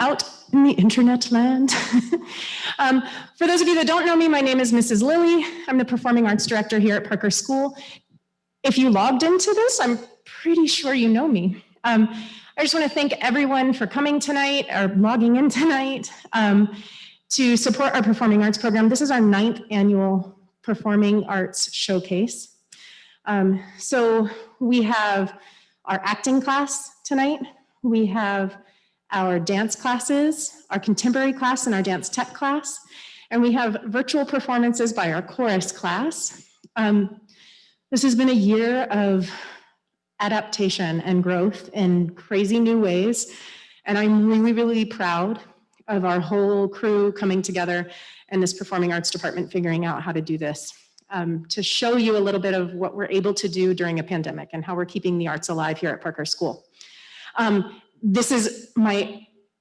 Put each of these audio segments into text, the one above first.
out in the internet land. For those of you that don't know me, my name is Mrs. Lilly. I'm the Performing Arts Director here at Parker School. If you logged into this, I'm pretty sure you know me. I just want to thank everyone for coming tonight or logging in tonight to support our Performing Arts program. This is our 9th annual Performing Arts Showcase. So we have our acting class tonight. We have our dance classes, our contemporary class, and our dance tech class. And we have virtual performances by our chorus class. This has been a year of adaptation and growth in crazy new ways. And I'm really, really proud of our whole crew coming together and this performing arts department figuring out how to do this. To show you a little bit of what we're able to do during a pandemic and how we're keeping the arts alive here at Parker School.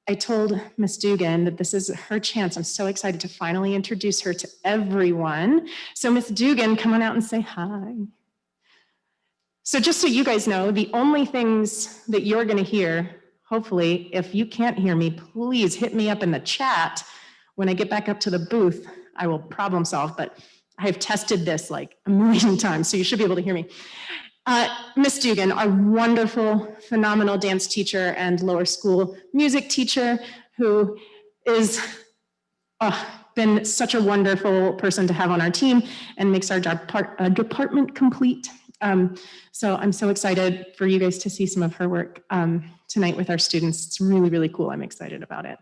I told Miss Dugan that this is her chance. I'm so excited to finally introduce her to everyone. So Miss Dugan, come on out and say hi. So just so you guys know, the only things that you're gonna hear, hopefully, if you can't hear me, please hit me up in the chat. When I get back up to the booth, I will problem solve, but I've tested this like a million times, so you should be able to hear me. Miss Dugan, our wonderful, phenomenal dance teacher and lower school music teacher, who is been such a wonderful person to have on our team and makes our department complete. So I'm so excited for you guys to see some of her work tonight with our students. It's really, really cool. I'm excited about it.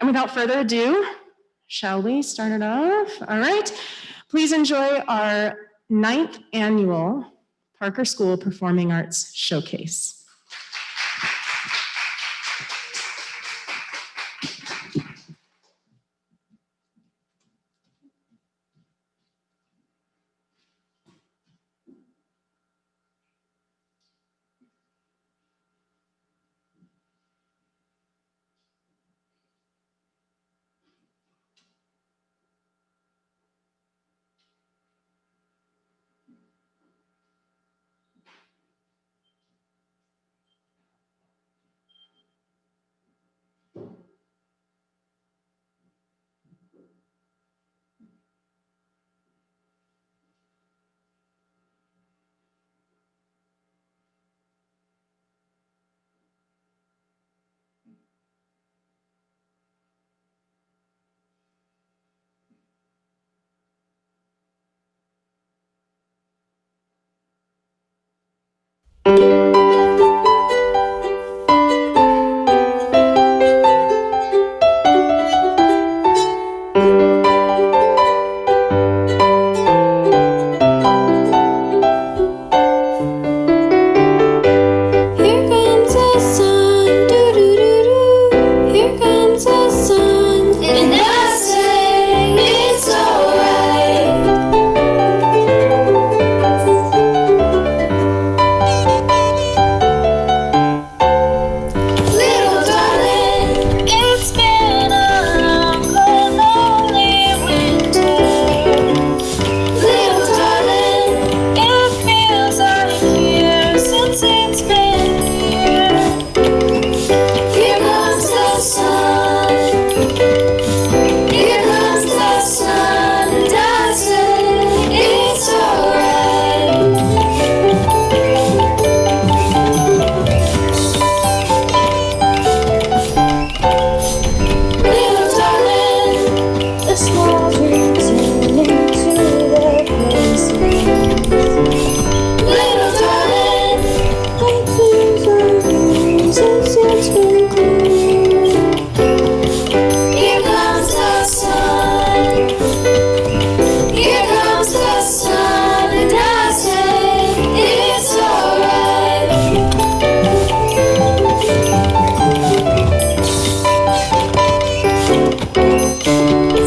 And without further ado, shall we start it off? All right. Please enjoy our 9th annual Parker School Performing Arts Showcase.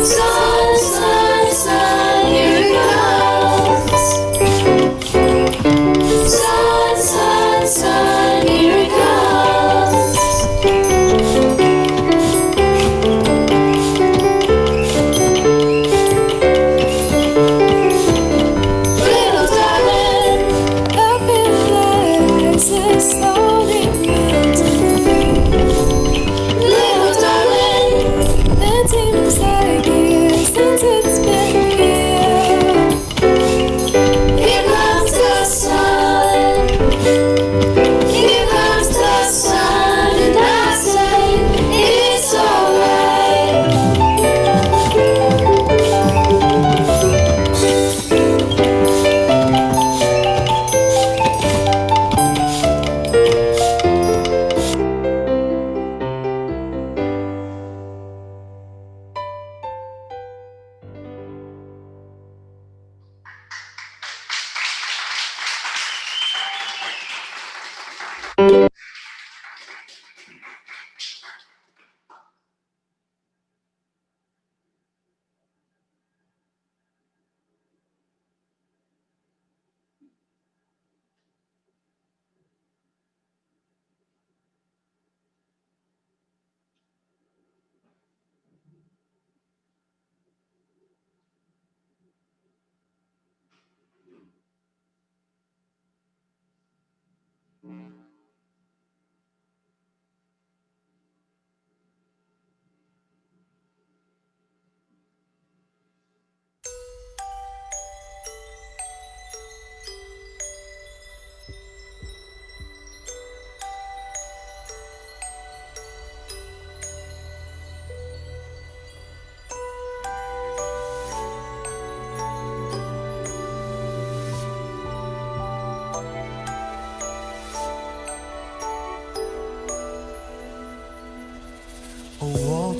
Sun, sun.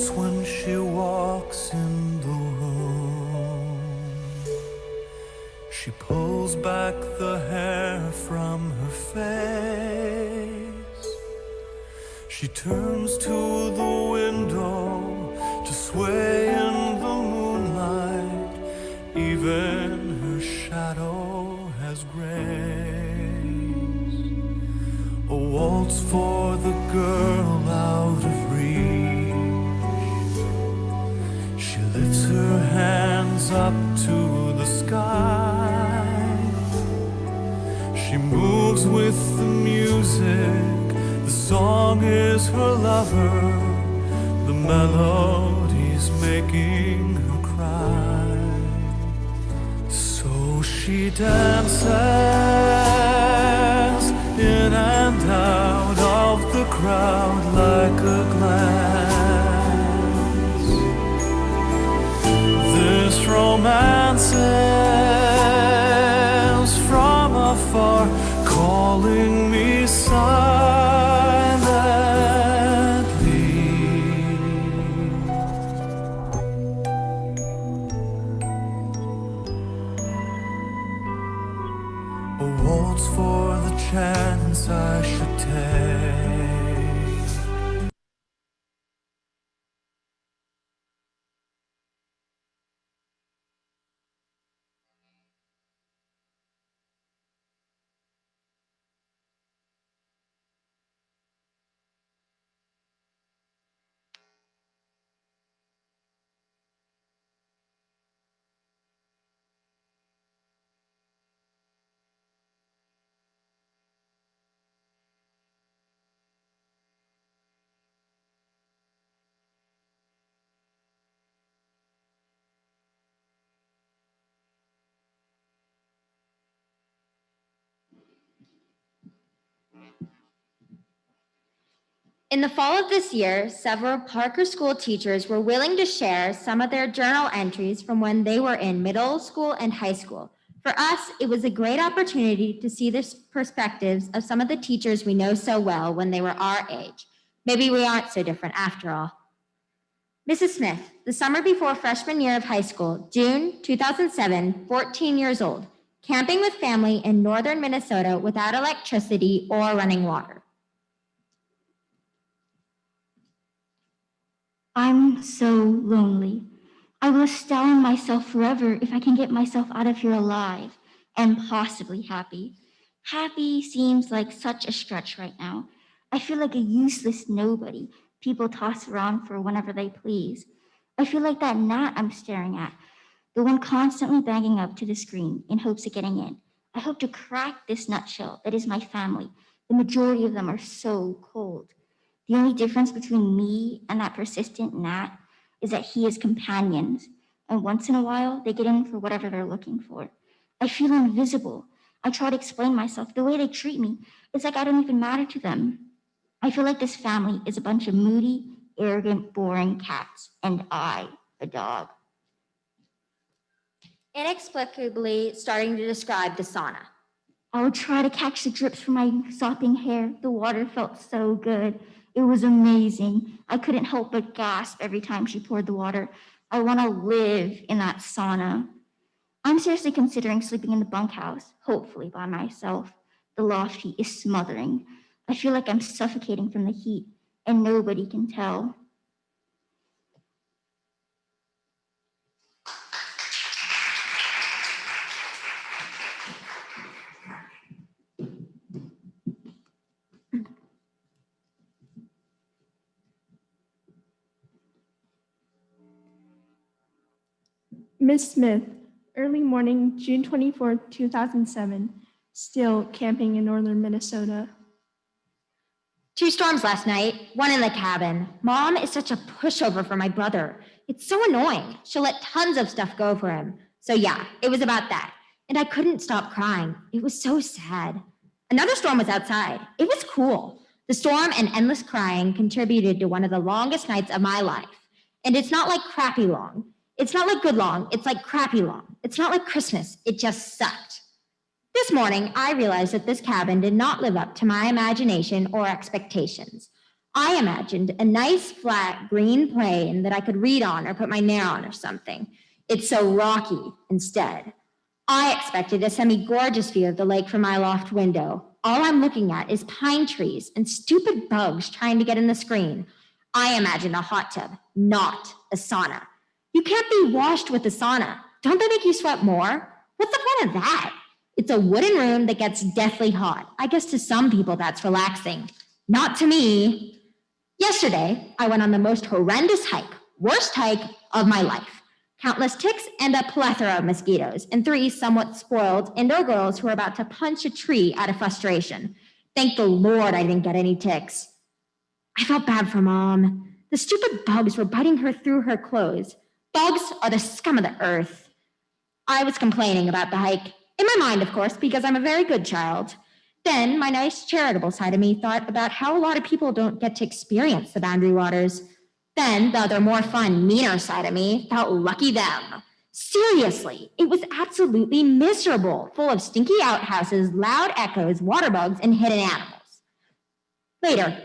knows when she walks in the room. She pulls back the hair from her face. She turns to the window to sway in the moonlight. Even her shadow has grace. A waltz for the girl out of reach. She lifts her hands up to the sky. She moves with the music. The song is her lover. The melody's making her cry. So she dances in and out of the crowd like a glance. This romance is from afar, calling me silently. A waltz for the chance I should take. In the fall of this year, several Parker School teachers were willing to share some of their journal entries from when they were in middle school and high school. For us, it was a great opportunity to see the perspectives of some of the teachers we know so well when they were our age. Maybe we aren't so different after all. Mrs. Smith, the summer before freshman year of high school, June 2007, 14 years old, camping with family in northern Minnesota without electricity or running water. I'm so lonely. I will starve myself forever if I can get myself out of here alive and possibly happy. Happy seems like such a stretch right now. I feel like a useless nobody people toss around for whenever they please. I feel like that gnat I'm staring at, the one constantly banging up to the screen in hopes of getting in. I hope to crack this nutshell that is my family. The majority of them are so cold. The only difference between me and that persistent gnat is that he has companions, and once in a while, they get in for whatever they're looking for. I feel invisible. I try to explain myself. The way they treat me, it's like I don't even matter to them. I feel like this family is a bunch of moody, arrogant, boring cats, and I, a dog. Inexplicably starting to describe the sauna. I would try to catch the drips from my sopping hair. The water felt so good. It was amazing. I couldn't help but gasp every time she poured the water. I want to live in that sauna. I'm seriously considering sleeping in the bunkhouse, hopefully by myself. The loft heat is smothering. I feel like I'm suffocating from the heat, and nobody can tell. Miss Smith, early morning, June 24, 2007, still camping in northern Minnesota. 2 storms last night, one in the cabin. Mom is such a pushover for my brother. It's so annoying. She'll let tons of stuff go for him. So yeah, it was about that. And I couldn't stop crying. It was so sad. Another storm was outside. It was cool. The storm and endless crying contributed to one of the longest nights of my life. And it's not like crappy long. It's not like good long. It's like crappy long. It's not like Christmas. It just sucked. This morning, I realized that this cabin did not live up to my imagination or expectations. I imagined a nice flat green plane that I could read on or put my nail on or something. It's so rocky instead. I expected a semi-gorgeous view of the lake from my loft window. All I'm looking at is pine trees and stupid bugs trying to get in the screen. I imagined a hot tub, not a sauna. You can't be washed with a sauna. Don't they make you sweat more? What's the point of that? It's a wooden room that gets deathly hot. I guess to some people that's relaxing. Not to me. Yesterday, I went on the most horrendous hike, worst hike of my life. Countless ticks and a plethora of mosquitoes, and 3 somewhat spoiled indoor girls who were about to punch a tree out of frustration. Thank the Lord I didn't get any ticks. I felt bad for Mom. The stupid bugs were biting her through her clothes. Bugs are the scum of the earth. I was complaining about the hike, in my mind, of course, because I'm a very good child. Then my nice charitable side of me thought about how a lot of people don't get to experience the Boundary Waters. Then the other more fun, meaner side of me felt lucky them. Seriously, it was absolutely miserable, full of stinky outhouses, loud echoes, water bugs, and hidden animals. Later,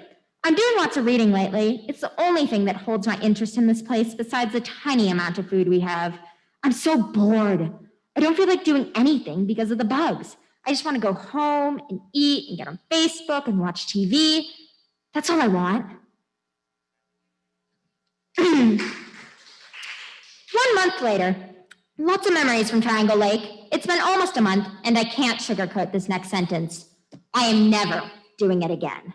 I'm doing lots of reading lately. It's the only thing that holds my interest in this place besides the tiny amount of food we have. I'm so bored. I don't feel like doing anything because of the bugs. I just want to go home and eat and get on Facebook and watch TV. That's all I want. 1 month later, lots of memories from Triangle Lake. It's been almost a month, and I can't sugarcoat this next sentence. I am never doing it again.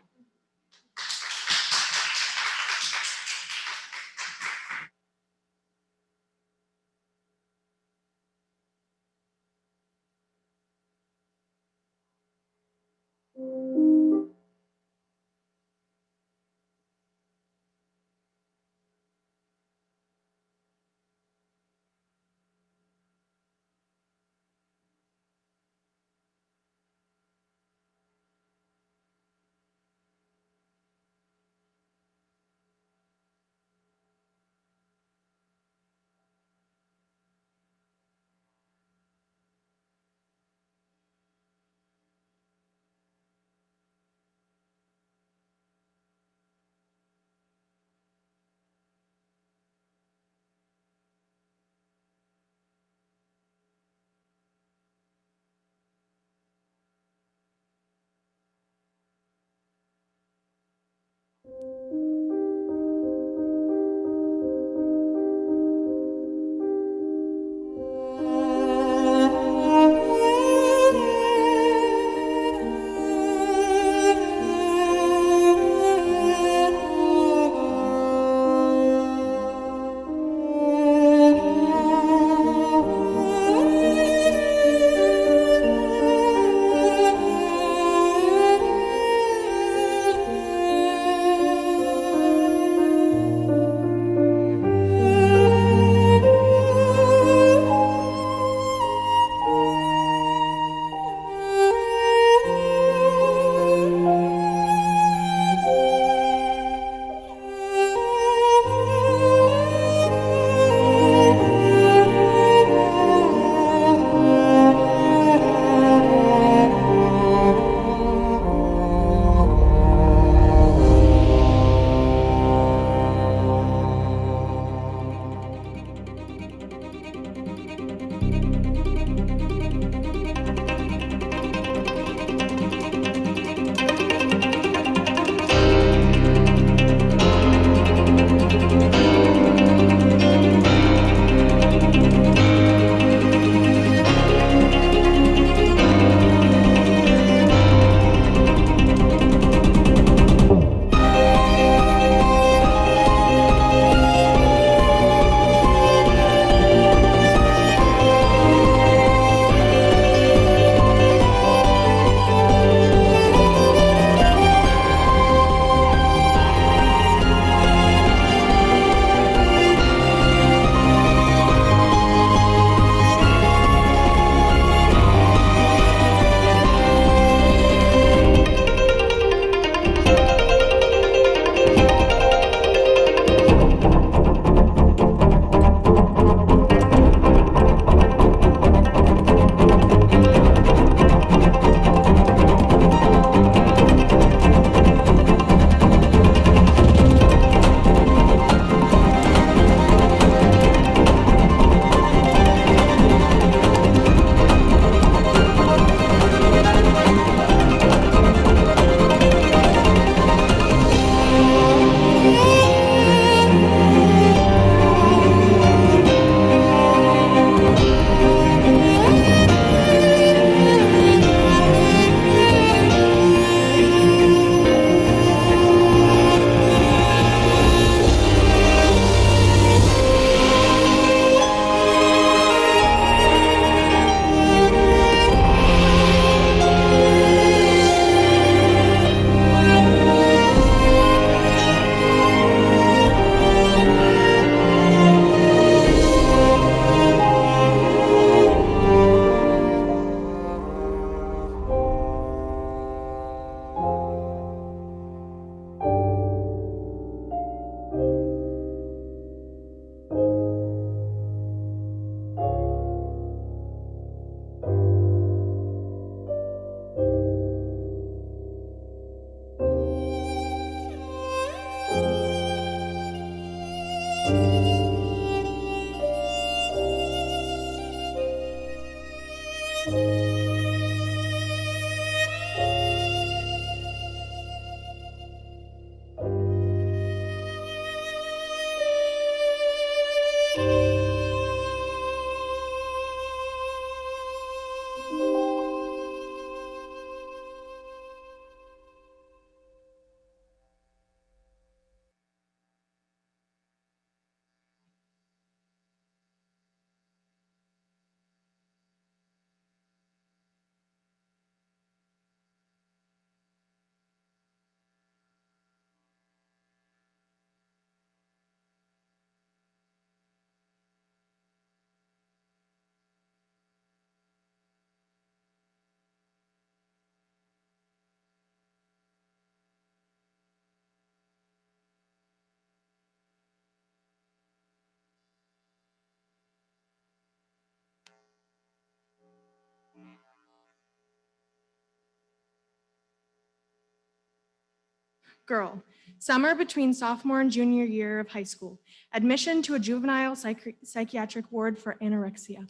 Girl, summer between sophomore and junior year of high school. Admission to a juvenile psychiatric ward for anorexia.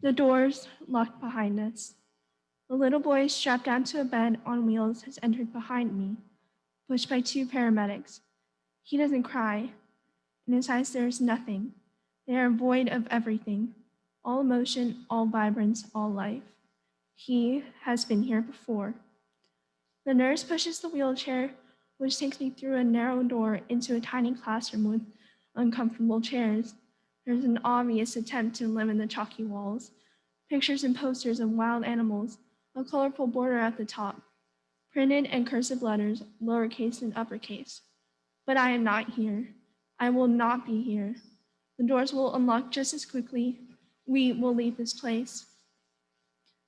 The doors locked behind us. The little boy strapped down to a bed on wheels has entered behind me, pushed by 2 paramedics. He doesn't cry. In his eyes there is nothing. They are void of everything. All emotion, all vibrance, all life. He has been here before. The nurse pushes the wheelchair, which takes me through a narrow door into a tiny classroom with uncomfortable chairs. There's an obvious attempt to limit the chalky walls, pictures and posters of wild animals, a colorful border at the top, printed in cursive letters, lowercase and uppercase. But I am not here. I will not be here. The doors will unlock just as quickly. We will leave this place.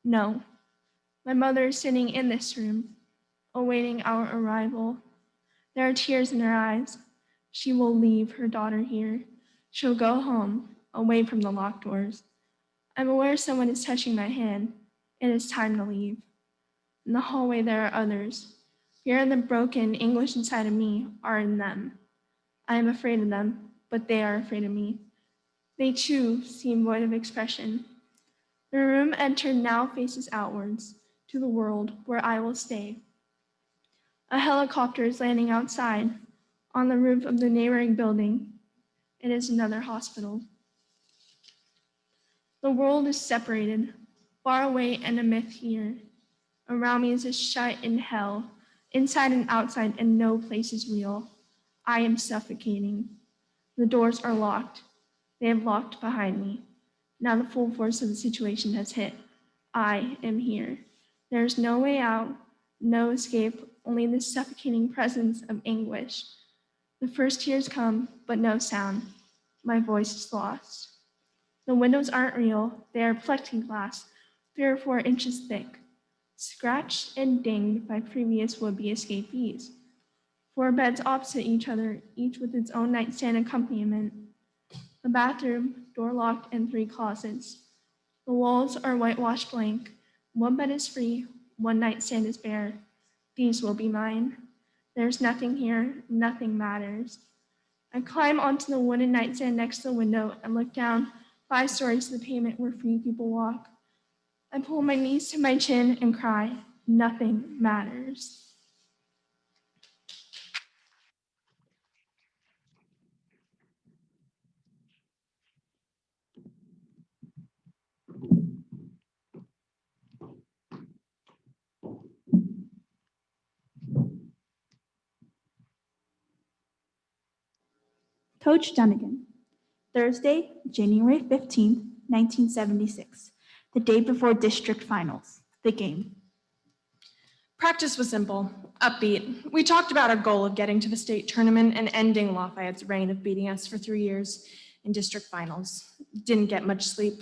No. My mother is sitting in this room, awaiting our arrival. There are tears in her eyes. She will leave her daughter here. She'll go home, away from the locked doors. I'm aware someone is touching my hand. It is time to leave. In the hallway, there are others. Fear and the broken English inside of me are in them. I am afraid of them, but they are afraid of me. They too seem void of expression. The room entered now faces outwards to the world where I will stay. A helicopter is landing outside on the roof of the neighboring building. It is another hospital. The world is separated, far away and a myth here. Around me is a shut in hell, inside and outside, and no place is real. I am suffocating. The doors are locked. They have locked behind me. Now the full force of the situation has hit. I am here. There is no way out, no escape, only the suffocating presence of anguish. The first tears come, but no sound. My voice is lost. The windows aren't real. They are plexiglass, 3 or 4 inches thick, scratched and dinged by previous would-be escapees. 4 beds opposite each other, each with its own nightstand accompaniment. The bathroom, door locked, and 3 closets. The walls are whitewashed blank. 1 bed is free, 1 nightstand is bare. These will be mine. There's nothing here, nothing matters. I climb onto the wooden nightstand next to the window and look down 5 stories to the pavement where free people walk. I pull my knees to my chin and cry, nothing matters. Coach Dunnigan, Thursday, January 15th, 1976, the day before district finals, the game. Practice was simple, upbeat. We talked about our goal of getting to the state tournament and ending Lafayette's reign of beating us for 3 years in district finals. Didn't get much sleep.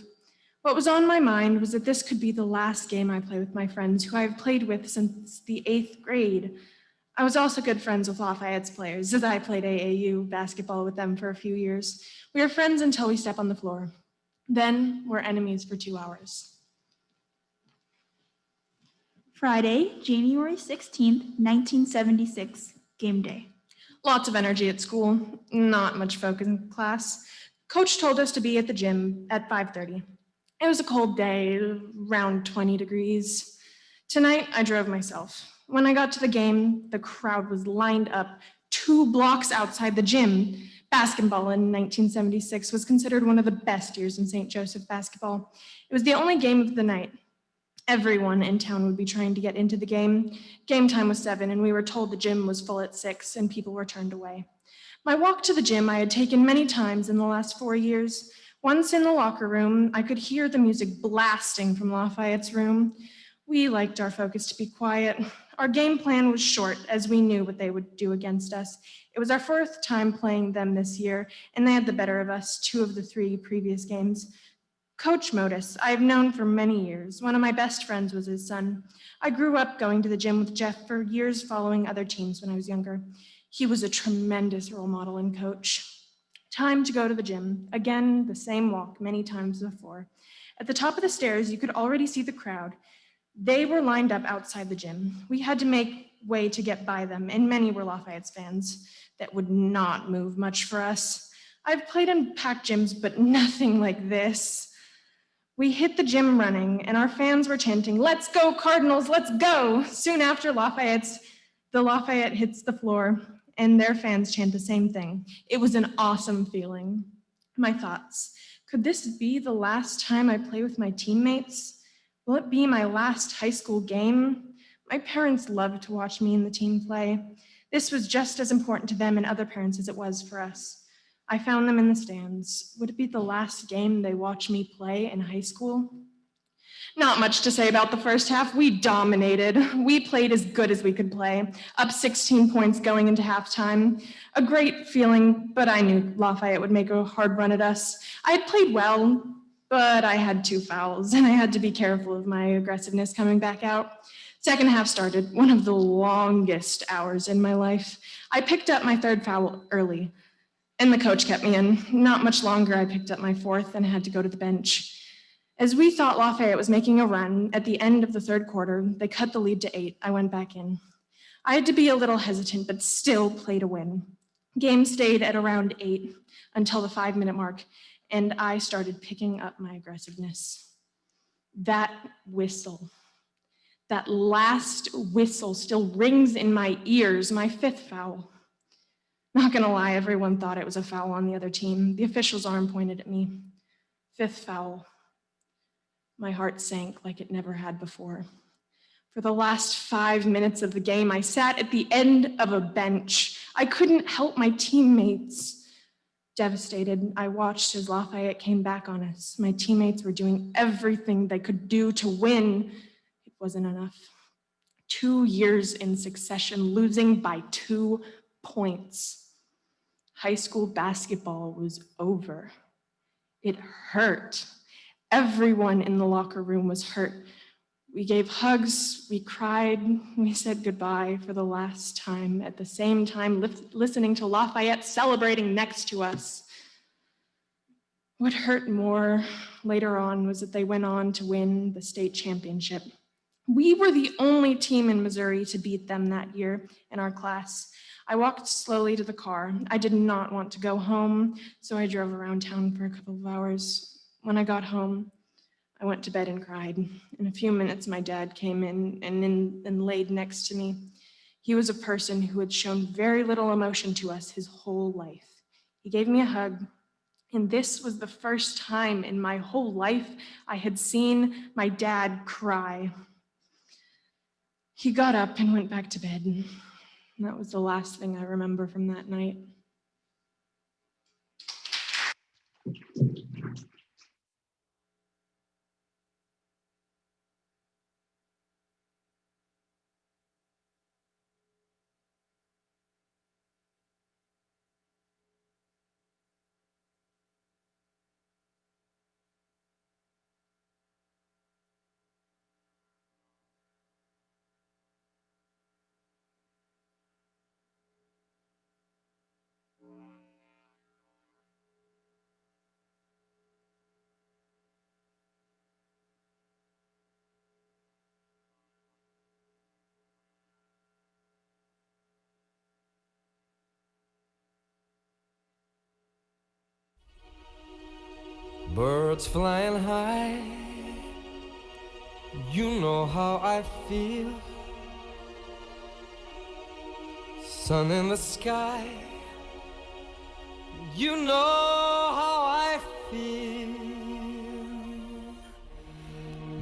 What was on my mind was that this could be the last game I play with my friends who I've played with since the 8th grade. I was also good friends with Lafayette's players, as I played AAU basketball with them for a few years. We are friends until we step on the floor. Then we're enemies for 2 hours. Friday, January 16th, 1976, game day. Lots of energy at school, not much focus in class. Coach told us to be at the gym at 5:30. It was a cold day, around 20 degrees. Tonight, I drove myself. When I got to the game, the crowd was lined up 2 blocks outside the gym. Basketball in 1976 was considered one of the best years in St. Joseph basketball. It was the only game of the night. Everyone in town would be trying to get into the game. Game time was 7, and we were told the gym was full at 6, and people were turned away. My walk to the gym I had taken many times in the last 4 years. Once in the locker room, I could hear the music blasting from Lafayette's room. We liked our focus to be quiet. Our game plan was short, as we knew what they would do against us. It was our fourth time playing them this year, and they had the better of us 2 of the 3 previous games. Coach Modis, I have known for many years. One of my best friends was his son. I grew up going to the gym with Jeff for years, following other teams when I was younger. He was a tremendous role model and coach. Time to go to the gym. Again, the same walk many times before. At the top of the stairs, you could already see the crowd. They were lined up outside the gym. We had to make way to get by them, and many were Lafayette's fans that would not move much for us. I've played in packed gyms, but nothing like this. We hit the gym running, and our fans were chanting, "Let's go, Cardinals, let's go!" Soon after, the Lafayette hits the floor, and their fans chant the same thing. It was an awesome feeling. My thoughts: could this be the last time I play with my teammates? Will it be my last high school game? My parents loved to watch me and the team play. This was just as important to them and other parents as it was for us. I found them in the stands. Would it be the last game they watch me play in high school? Not much to say about the first half. We dominated. We played as good as we could play, up 16 points going into halftime. A great feeling, but I knew Lafayette would make a hard run at us. I had played well, but I had 2 fouls, and I had to be careful of my aggressiveness coming back out. Second half started, one of the longest hours in my life. I picked up my 3rd foul early, and the coach kept me in. Not much longer, I picked up my 4th and had to go to the bench. As we thought Lafayette was making a run, at the end of the 3rd quarter, they cut the lead to 8. I went back in. I had to be a little hesitant, but still play to win. Game stayed at around 8 until the 5-minute mark, and I started picking up my aggressiveness. That whistle, that last whistle still rings in my ears, my 5th foul. Not gonna lie, everyone thought it was a foul on the other team. The official's arm pointed at me. 5th foul. My heart sank like it never had before. For the last 5 minutes of the game, I sat at the end of a bench. I couldn't help my teammates. Devastated, I watched as Lafayette came back on us. My teammates were doing everything they could do to win. It wasn't enough. 2 years in succession, losing by 2 points. High school basketball was over. It hurt. Everyone in the locker room was hurt. We gave hugs, we cried, we said goodbye for the last time, at the same time listening to Lafayette celebrating next to us. What hurt more later on was that they went on to win the state championship. We were the only team in Missouri to beat them that year in our class. I walked slowly to the car. I did not want to go home, so I drove around town for a couple of hours. When I got home, I went to bed and cried. In a few minutes, my dad came in and laid next to me. He was a person who had shown very little emotion to us his whole life. He gave me a hug, and this was the first time in my whole life I had seen my dad cry. He got up and went back to bed, and that was the last thing I remember from that night. birds flying high. You know how I feel. Sun in the sky. You know how I feel.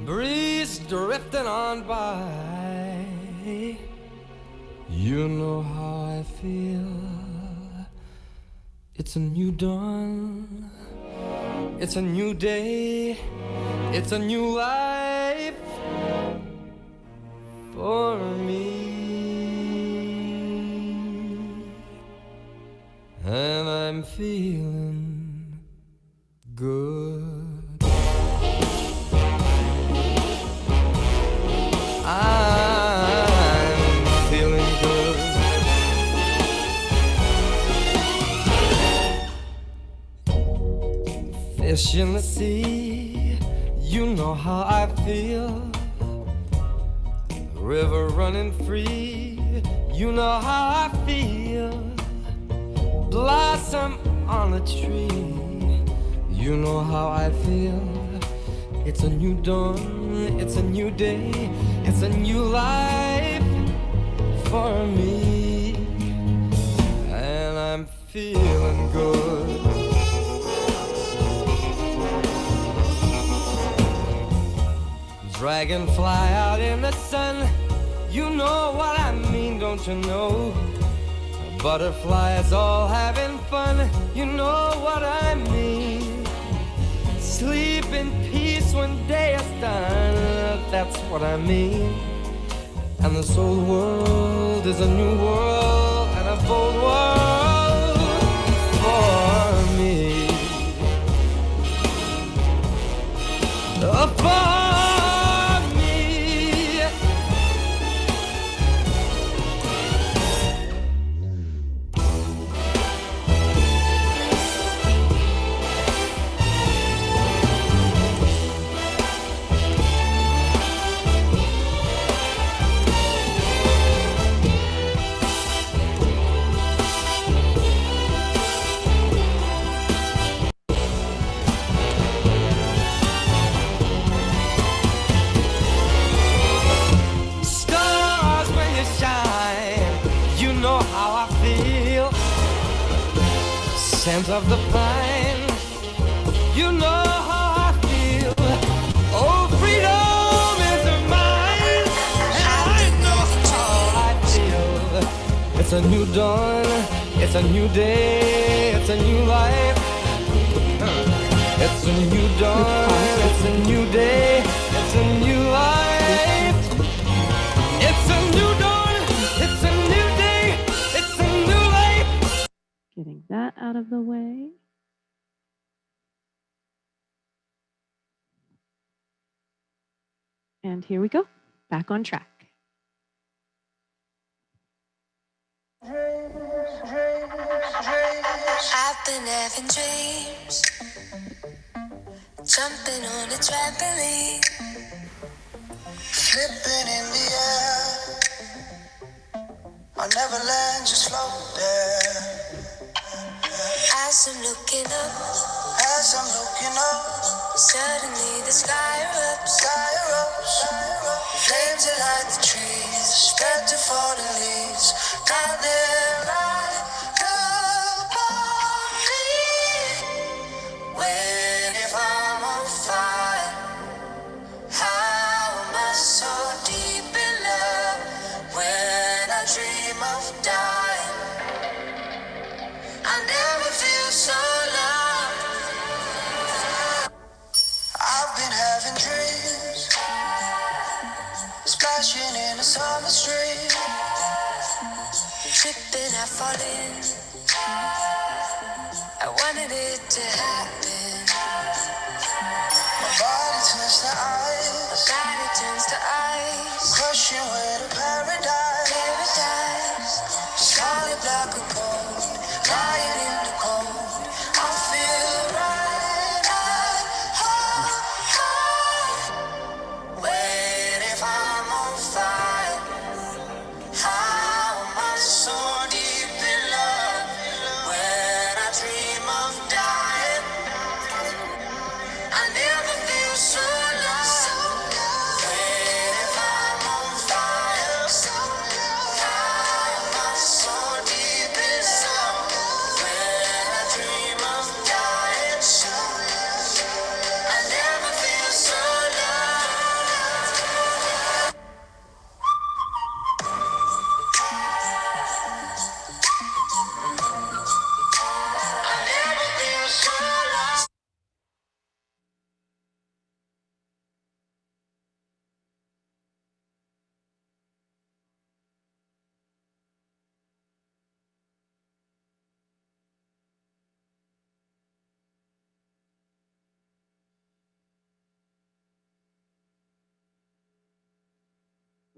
Breeze drifting on by. You know how I feel. It's a new dawn. It's a new day. It's a new life for me. And I'm feeling good. I'm feeling good. Fish in the sea, you know how I feel. River running free, you know how I feel. Blossom on a tree, you know how I feel. It's a new dawn, it's a new day, it's a new life for me. And I'm feeling good. Dragonfly out in the sun, you know what I mean, don't you know? Butterflies all having fun, you know what I mean. Sleep in peace when day is done, that's what I mean. And this old world is a new world and a bold world for me. For scent of the pine, you know how I feel. Oh, freedom is mine, and I know how I feel. It's a new dawn, it's a new day, it's a new life. It's a new dawn, it's a new day, it's a new life. It's a new dawn, it's a new day, it's a new life. Getting that out of the way. And here we go, back on track. I've been having dreams, jumping on a trampoline, flipping in the air. I'll never land, just float there. As I'm looking up, suddenly the sky erupts, flames that light the trees, spread to fallen leaves. Now they're right above me. When if I'm on fire, how am I so deep in love? When I dream of dying, I never feel so loved. I've been having dreams, splashing in a summer stream, tripping, I fall in. I wanted it to happen. My body turns to ice, crushing way to paradise. Solid black or gold, lying in the cold. I feel right at home. Wait, if I'm on fire, how am I so deep in love? When I dream of dying,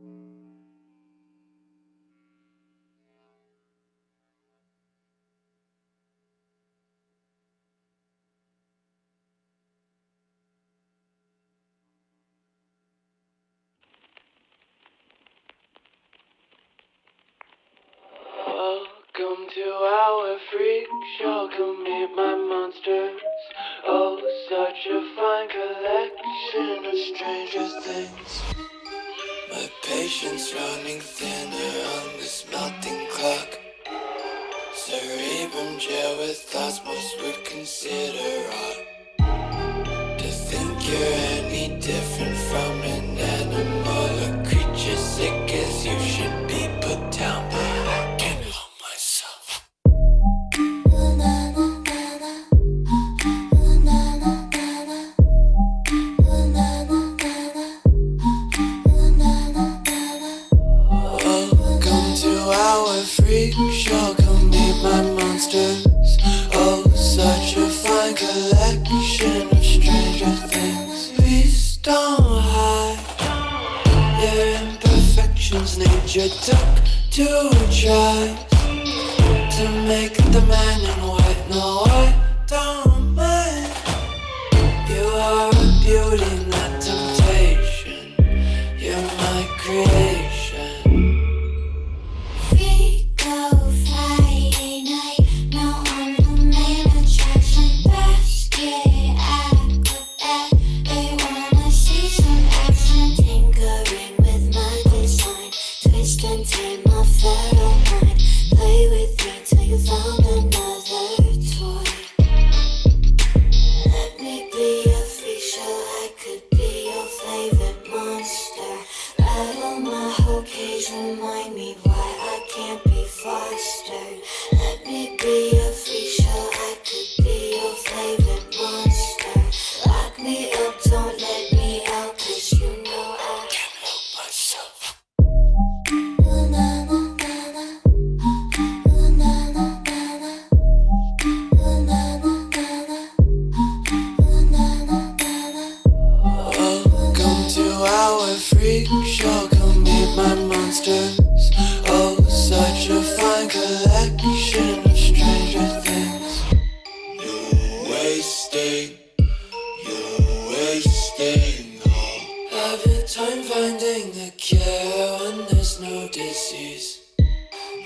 Welcome to our freak show, come meet my monsters. Oh, such a fine collection of stranger things. My patience running thinner on this melting clock. Cerebrum gel with thoughts most would consider odd. To think you're any different from an animal or creature sick as you should be put down, but I can't help myself. Welcome to our freak show, come meet my monsters. Oh, such a fine collection of stranger things. Please don't hide your imperfections. Nature took 2 tries to make the man in white. No, I don't mind. You are a beauty, not temptation. You're my creation. We go Friday night, no, I'm the main attraction. Basket, acrobat, they wanna see some action. Tinkering with my design, twist and turn my pheromone. Play with me till you found another toy. Let me be a freak show, I could be your favorite monster. Rattle my whole cage, remind me why I can't be fostered. Let me be a freak show, I could be your favorite monster. Lock me up, don't let me out, 'cause you know I can't help myself. Welcome to our freak show, come meet my monsters. Oh, such a fine collection of stranger things. You're wasting all of your time finding the cure when there's no disease.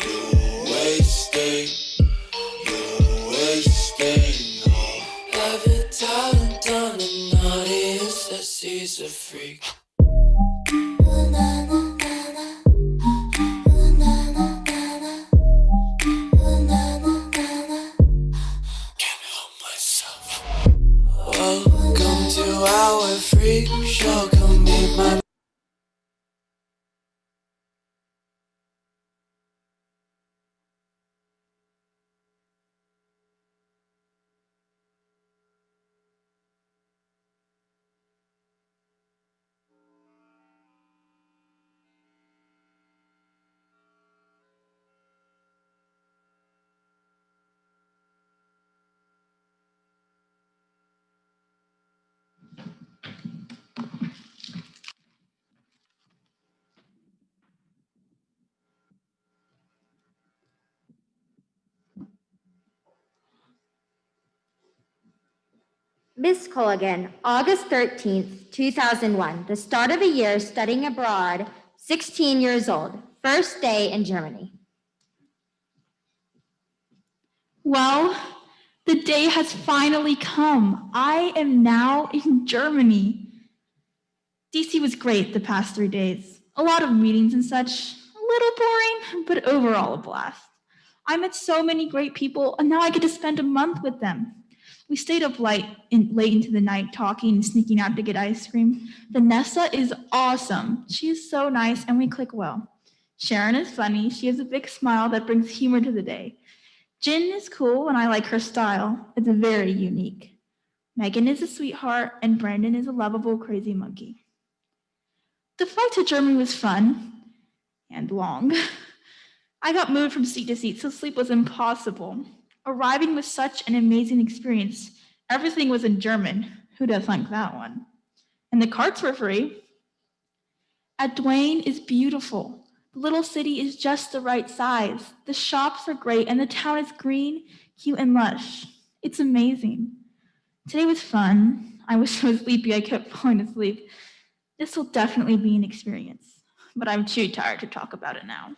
You're wasting all of your talent on an audience that sees a freak. Can't help myself. Welcome to our freak show, come meet my Miss Colligan, August 13th, 2001, the start of a year studying abroad, 16 years old, first day in Germany. Well, the day has finally come. I am now in Germany. DC was great the past 3 days. A lot of meetings and such. A little boring, but overall a blast. I met so many great people, and now I get to spend a month with them. We stayed up late into the night talking and sneaking out to get ice cream. Vanessa is awesome. She is so nice, and we click well. Sharon is funny. She has a big smile that brings humor to the day. Jin is cool, and I like her style. It's very unique. Megan is a sweetheart, and Brandon is a lovable, crazy monkey. The flight to Germany was fun and long. I got moved from seat to seat, so sleep was impossible. Arriving was such an amazing experience. Everything was in German. Who doesn't like that one? And the carts were free. at Duane is beautiful. The little city is just the right size. The shops are great and the town is green, cute, and lush. It's amazing. Today was fun. I was so sleepy I kept falling asleep. This will definitely be an experience, but I'm too tired to talk about it now.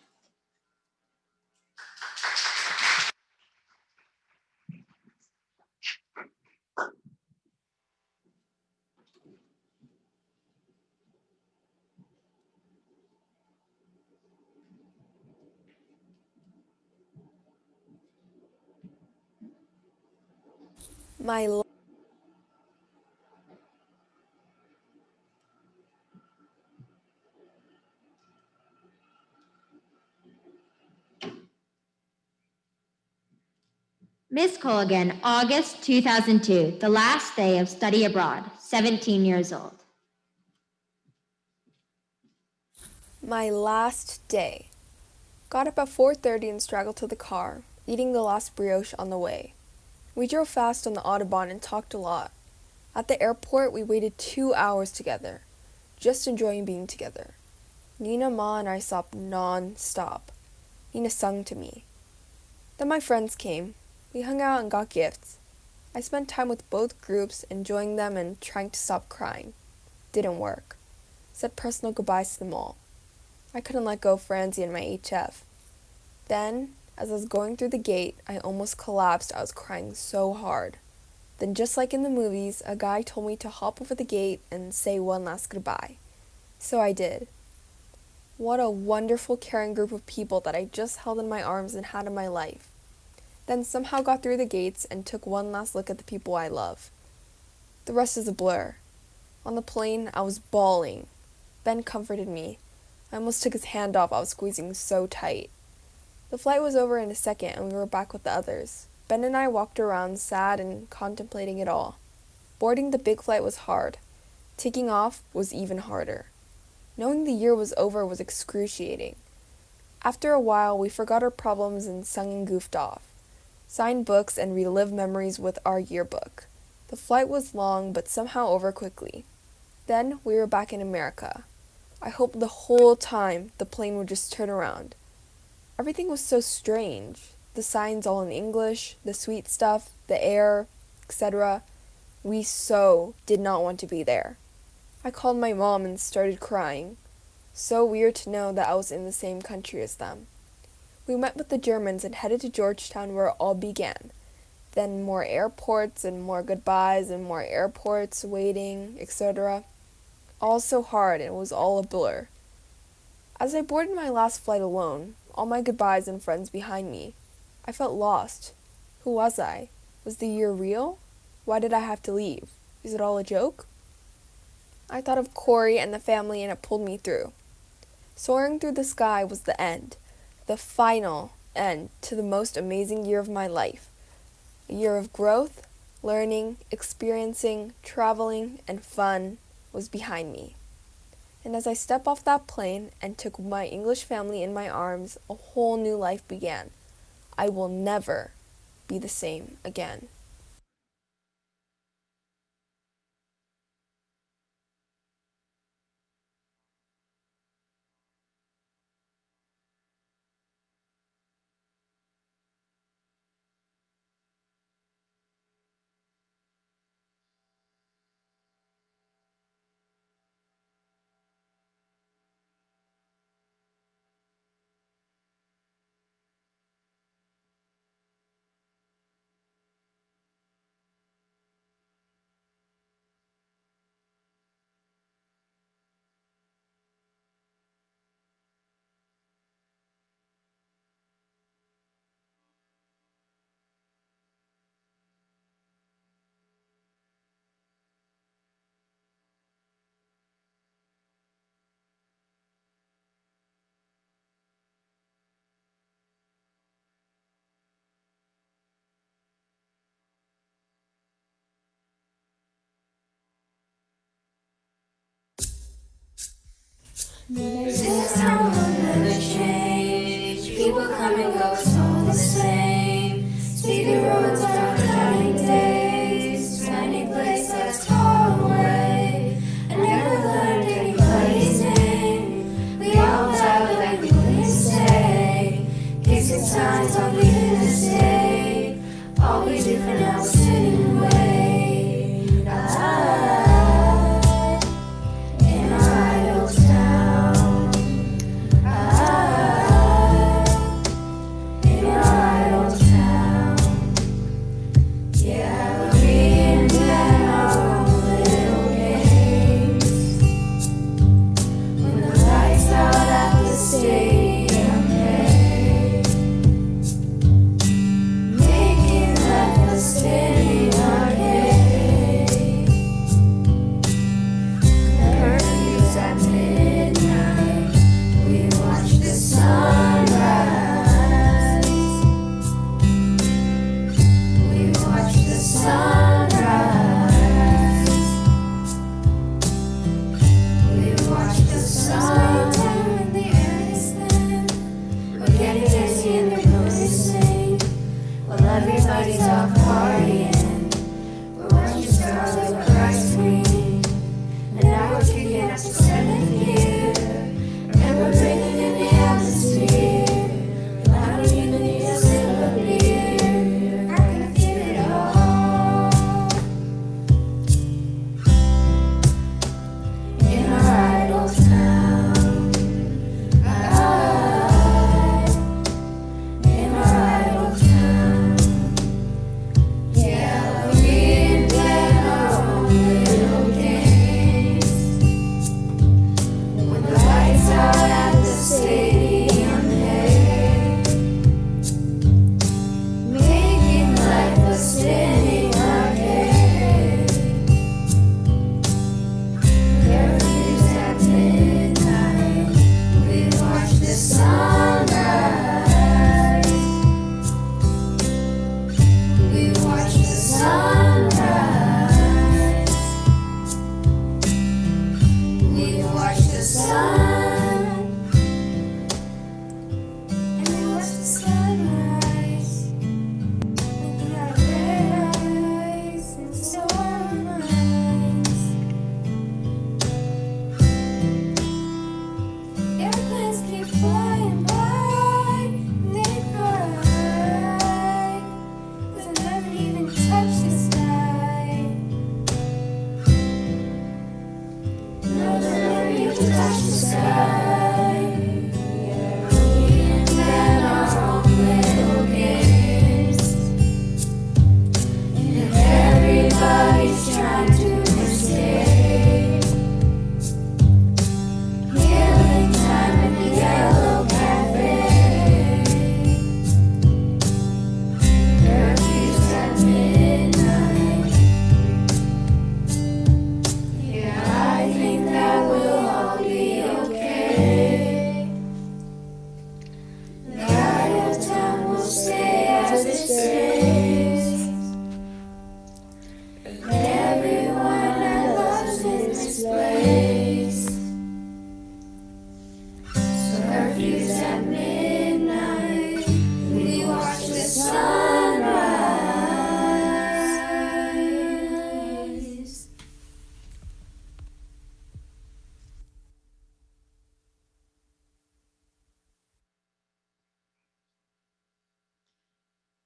Miss Colligan, August 2002, the last day of study abroad, 17 years old. My last day. Got up at 4:30 and straggled to the car, eating the last brioche on the way. We drove fast on the Autobahn and talked a lot. At the airport, we waited 2 hours together, just enjoying being together. Nina, Ma, and I sobbed non-stop. Nina sung to me. Then my friends came. We hung out and got gifts. I spent time with both groups, enjoying them and trying to stop crying. Didn't work. Said personal goodbyes to them all. I couldn't let go of Francie and my HF. Then, as I was going through the gate, I almost collapsed. I was crying so hard. Then, just like in the movies, a guy told me to hop over the gate and say one last goodbye. So I did. What a wonderful, caring group of people that I just held in my arms and had in my life. Then somehow got through the gates and took one last look at the people I love. The rest is a blur. On the plane, I was bawling. Ben comforted me. I almost took his hand off. I was squeezing so tight. The flight was over in a second and we were back with the others. Ben and I walked around sad and contemplating it all. Boarding the big flight was hard. Taking off was even harder. Knowing the year was over was excruciating. After a while, we forgot our problems and sung and goofed off. Signed books and relived memories with our yearbook. The flight was long but somehow over quickly. Then we were back in America. I hoped the whole time the plane would just turn around. Everything was so strange. The signs all in English, the sweet stuff, the air, etc. We so did not want to be there. I called my mom and started crying. So weird to know that I was in the same country as them. We met with the Germans and headed to Georgetown where it all began. Then more airports and more goodbyes and more airports, waiting, etc. All so hard and it was all a blur. As I boarded my last flight alone, all my goodbyes and friends behind me, I felt lost. Who was I? Was the year real? Why did I have to leave? Is it all a joke? I thought of Corey and the family and it pulled me through. Soaring through the sky was the end. The final end to the most amazing year of my life. A year of growth, learning, experiencing, traveling, and fun was behind me. And as I stepped off that plane and took my English family in my arms, a whole new life began. I will never be the same again. This town will never change. People come and go, it's all the same. Speedy roads are counting days. Tiny place that's far away. I never learned anybody's name. sitting way outside in our idle town. In our idle town. Yeah, we invent our own little games. When the lights out at the stadium play, making life a spinning arcade. Curfews at midnight, we watch the sunrise. We watch the sunrise. We watch the sunrise. When the air is thin, we're getting dizzy and they're noticing. While everybody's off partying, we're watching stars like Christ screen. And now we're kicking up to seventh gear, and we're breathing in the atmosphere. I don't even need a sip of beer. I can feel it all in our idle town. In our idle town. Yeah, we invent our own little games. When the lights out at the stadium play, making life a spinning arcade. Curfews at midnight, we watch the sunrise. We watch the sunrise. We watch the sun. And we watch the sunrise. Looking at red eyes and storm eyes. Airplanes keep flying by, and they cry, 'cause I never even touched the sky. No, they never even touched the sky. Yeah, we invent our own little games. And if everybody's trying to escape, killing time at the Yellow Cafe. Curfews at midnight. Yeah, I think that we'll all be okay. The idle town will stay as it stays. And everyone I love's in this place. So curfews at midnight, we watch the sunrise.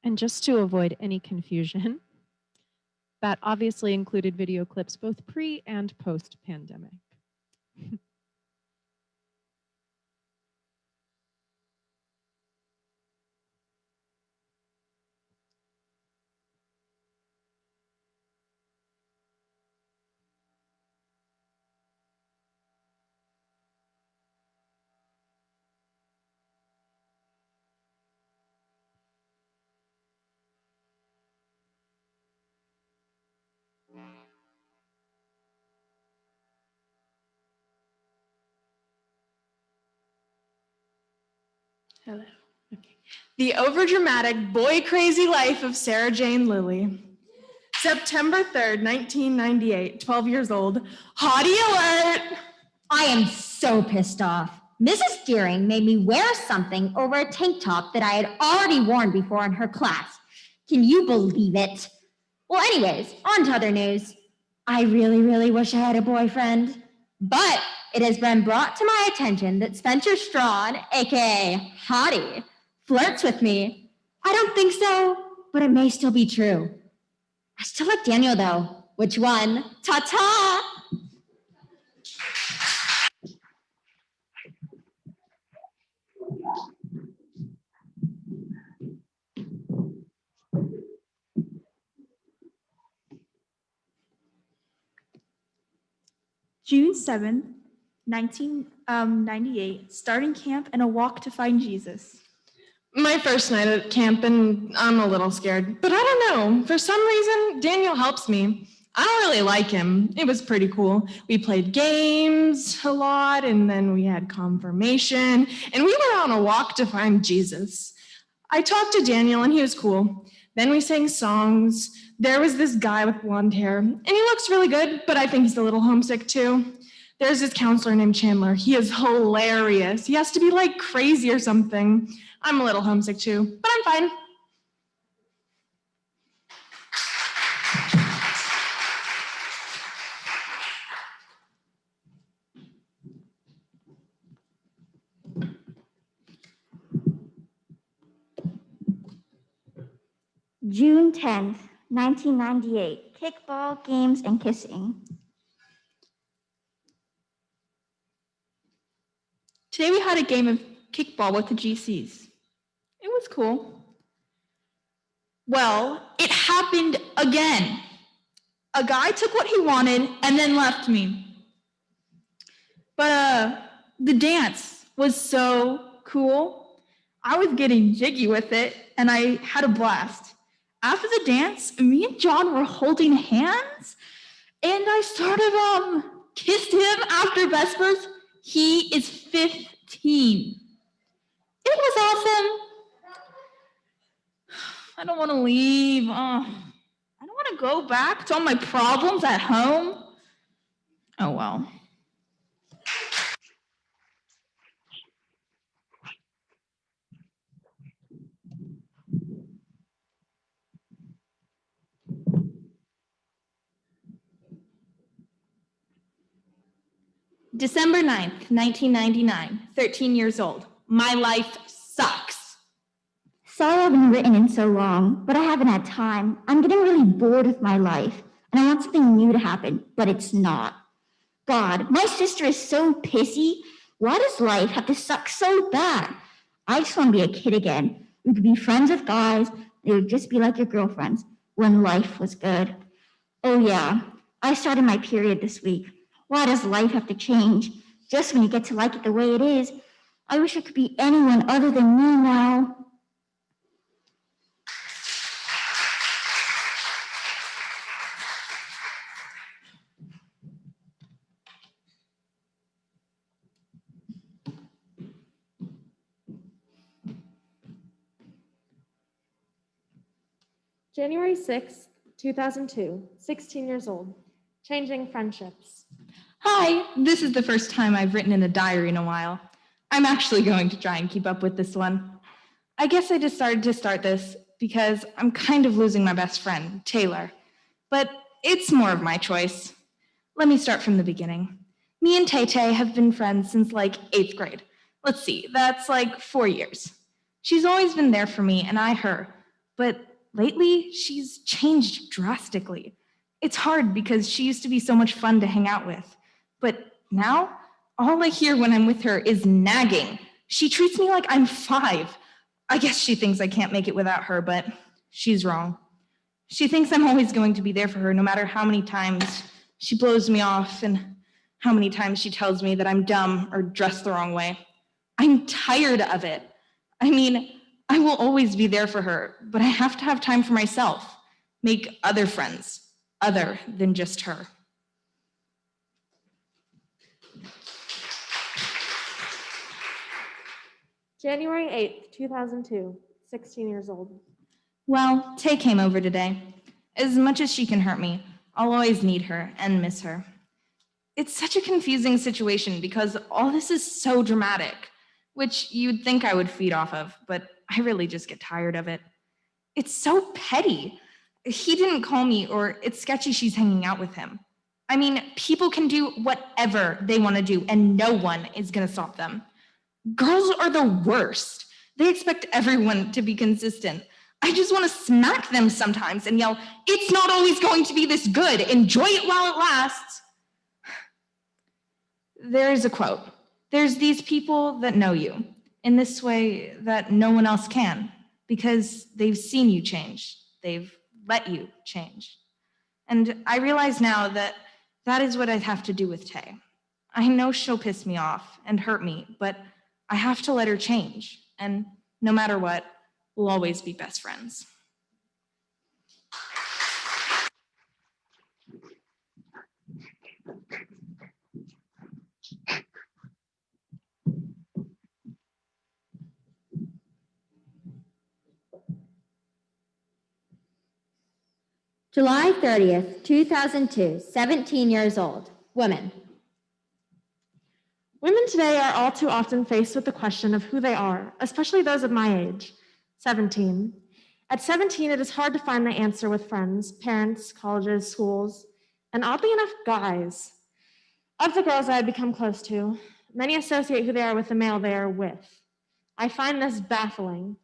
And just to avoid any confusion, that obviously included video clips both pre and post pandemic. Hello. Okay. The overdramatic boy crazy life of Sarah Jane Lilly. September 3rd, 1998, 12 years old. Hottie alert! I am so pissed off. Mrs. Deering made me wear something over a tank top that I had already worn before in her class. Can you believe it? Well, anyways, on to other news. I really wish I had a boyfriend, but it has been brought to my attention that Spencer Strawn, aka Hottie, flirts with me. I don't think so, but it may still be true. I still like Daniel though. Which one? Ta-ta! June 7th, 1998, starting camp and a walk to find Jesus. My first night at camp, and I'm a little scared. But I don't know. For some reason, Daniel helps me. I don't really like him. It was pretty cool. We played games a lot, and then we had confirmation, and we went on a walk to find Jesus. I talked to Daniel, and he was cool. Then we sang songs. There was this guy with blonde hair, and he looks really good, but I think he's a little homesick too. There's this counselor named Chandler. He is hilarious. He has to be like crazy or something. I'm a little homesick too, but I'm fine. June 10th, 1998, kickball, games, and kissing. Today we had a game of kickball with the GCs. It was cool. Well, it happened again. A guy took what he wanted and then left me. But the dance was so cool. I was getting jiggy with it and I had a blast. After the dance, me and John were holding hands and I sort of kissed him after Vespers. He is 15. It was awesome. I don't want to leave. I don't want to go back to all my problems at home. Oh, well. December 9th, 1999, 13 years old. My life sucks. Sorry I haven't written in so long, but I haven't had time. I'm getting really bored with my life, and I want something new to happen, but it's not. God, my sister is so pissy. Why does life have to suck so bad? I just want to be a kid again. We could be friends with guys. They would just be like your girlfriends when life was good. Oh yeah, I started my period this week. Why does life have to change? Just when you get to like it the way it is. I wish I could be anyone other than me now. January 6th, 2002, 16 years old. Changing friendships. Hi, this is the first time I've written in a diary in a while. I'm actually going to try and keep up with this one. I guess I decided to start this because I'm kind of losing my best friend, Taylor. But it's more of my choice. Let me start from the beginning. Me and Tay-Tay have been friends since like 8th grade. Let's see, that's like 4 years. She's always been there for me and I her. But lately, she's changed drastically. It's hard because she used to be so much fun to hang out with. But now, all I hear when I'm with her is nagging. She treats me like I'm 5. I guess she thinks I can't make it without her, but she's wrong. She thinks I'm always going to be there for her no matter how many times she blows me off and how many times she tells me that I'm dumb or dressed the wrong way. I'm tired of it. I mean, I will always be there for her, but I have to have time for myself, make other friends, other than just her. January 8th, 2002, 16 years old. Well, Tay came over today. As much as she can hurt me, I'll always need her and miss her. It's such a confusing situation because all this is so dramatic, which you'd think I would feed off of, but I really just get tired of it. It's so petty. He didn't call me, or it's sketchy she's hanging out with him. I mean, people can do whatever they want to do, and no one is going to stop them. Girls are the worst. They expect everyone to be consistent. I just want to smack them sometimes and yell, "It's not always going to be this good. Enjoy it while it lasts." There is a quote. There's these people that know you in this way that no one else can, because they've seen you change. They've let you change. And I realize now that that is what I have to do with Tay. I know she'll piss me off and hurt me, but I have to let her change. And no matter what, we'll always be best friends. July 30th, 2002, 17 years old, woman. Women today are all too often faced with the question of who they are, especially those of my age, 17. At 17, it is hard to find the answer with friends, parents, colleges, schools, and oddly enough, guys. Of the girls I have become close to, many associate who they are with the male they are with. I find this baffling.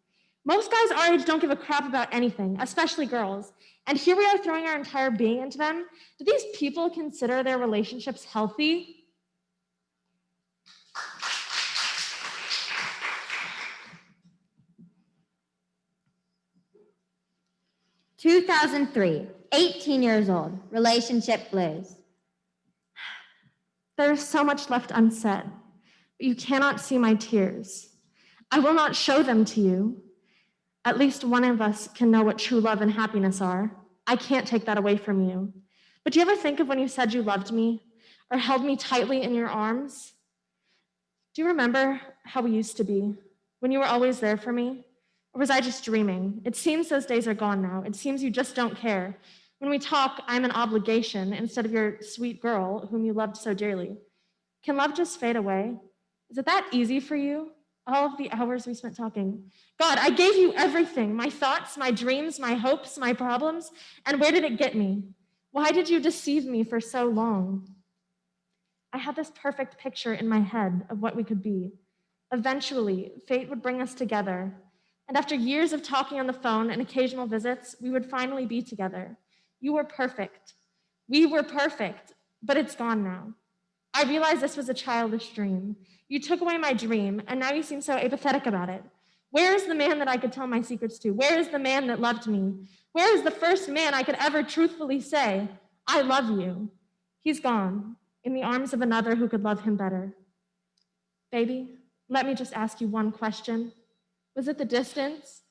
Most guys our age don't give a crap about anything, especially girls. And here we are throwing our entire being into them. Do these people consider their relationships healthy? (2003), 18 years old, relationship blues. There's so much left unsaid, but you cannot see my tears. I will not show them to you. At least one of us can know what true love and happiness are. I can't take that away from you. But do you ever think of when you said you loved me or held me tightly in your arms? Do you remember how we used to be, when you were always there for me? Or was I just dreaming? It seems those days are gone now. It seems you just don't care. When we talk, I'm an obligation instead of your sweet girl whom you loved so dearly. Can love just fade away? Is it that easy for you? All of the hours we spent talking. God, I gave you everything, my thoughts, my dreams, my hopes, my problems, and where did it get me? Why did you deceive me for so long? I had this perfect picture in my head of what we could be. Eventually, fate would bring us together, and after years of talking on the phone and occasional visits, we would finally be together. You were perfect. We were perfect, but it's gone now. I realized this was a childish dream. You took away my dream, and now you seem so apathetic about it. Where is the man that I could tell my secrets to? Where is the man that loved me? Where is the first man I could ever truthfully say, I love you? He's gone, in the arms of another who could love him better. Baby, let me just ask you one question. Was it the distance,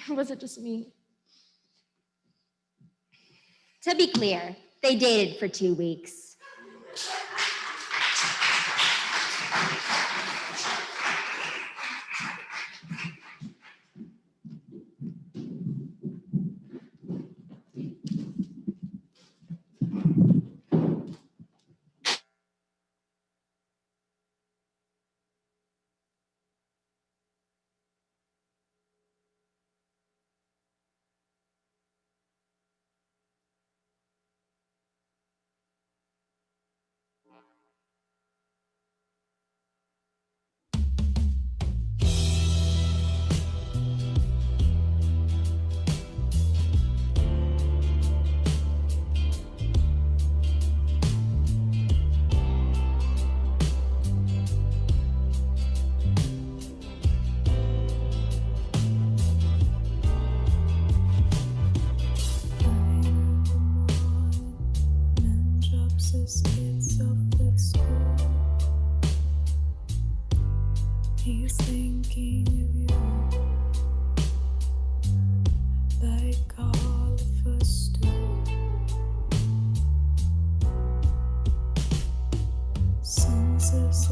or was it just me? To be clear, they dated for 2 weeks. He's thinking of you, like all of us do. Senses